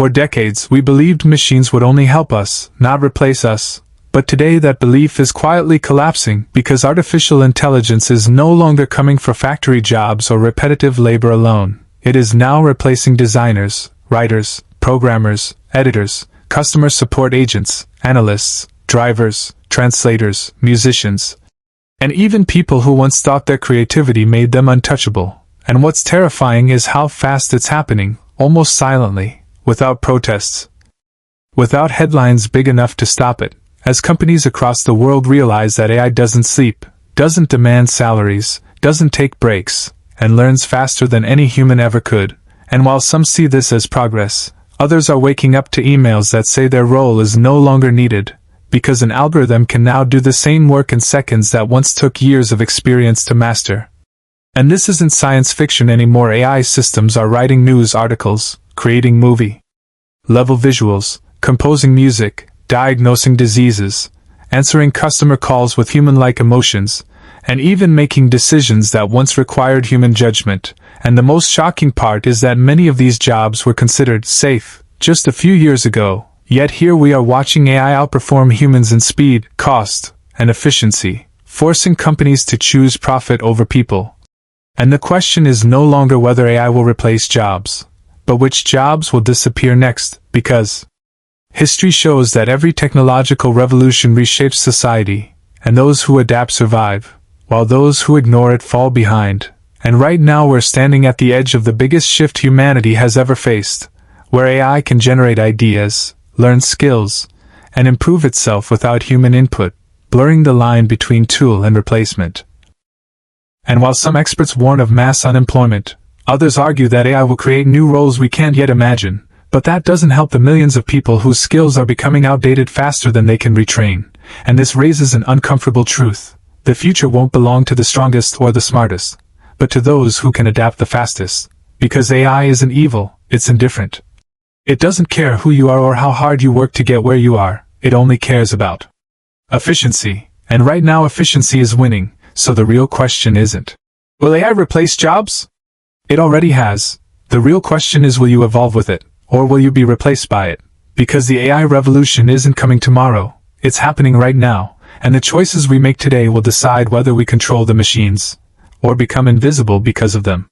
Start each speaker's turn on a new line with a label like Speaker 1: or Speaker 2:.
Speaker 1: For decades, we believed machines would only help us, not replace us. But today that belief is quietly collapsing because artificial intelligence is no longer coming for factory jobs or repetitive labor alone. It is now replacing designers, writers, programmers, editors, customer support agents, analysts, drivers, translators, musicians, and even people who once thought their creativity made them untouchable. And what's terrifying is how fast it's happening, almost silently, without protests, without headlines big enough to stop it. As companies across the world realize that AI doesn't sleep, doesn't demand salaries, doesn't take breaks, and learns faster than any human ever could. And while some see this as progress, others are waking up to emails that say their role is no longer needed, because an algorithm can now do the same work in seconds that once took years of experience to master. And this isn't science fiction anymore. AI systems are writing news articles, creating movie-level visuals, composing music, diagnosing diseases, answering customer calls with human-like emotions, and even making decisions that once required human judgment. And the most shocking part is that many of these jobs were considered safe just a few years ago, yet here we are watching AI outperform humans in speed, cost, and efficiency, forcing companies to choose profit over people. And the question is no longer whether AI will replace jobs, but which jobs will disappear next, because history shows that every technological revolution reshapes society, and those who adapt survive, while those who ignore it fall behind. And right now we're standing at the edge of the biggest shift humanity has ever faced, where AI can generate ideas, learn skills, and improve itself without human input, blurring the line between tool and replacement. And while some experts warn of mass unemployment, others argue that AI will create new roles we can't yet imagine. But that doesn't help the millions of people whose skills are becoming outdated faster than they can retrain. And this raises an uncomfortable truth. The future won't belong to the strongest or the smartest, but to those who can adapt the fastest. Because AI isn't evil, it's indifferent. It doesn't care who you are or how hard you work to get where you are, it only cares about efficiency. And right now efficiency is winning, so the real question isn't, will AI replace jobs? It already has. The real question is, will you evolve with it? Or will you be replaced by it? Because the AI revolution isn't coming tomorrow, it's happening right now, and the choices we make today will decide whether we control the machines, or become invisible because of them.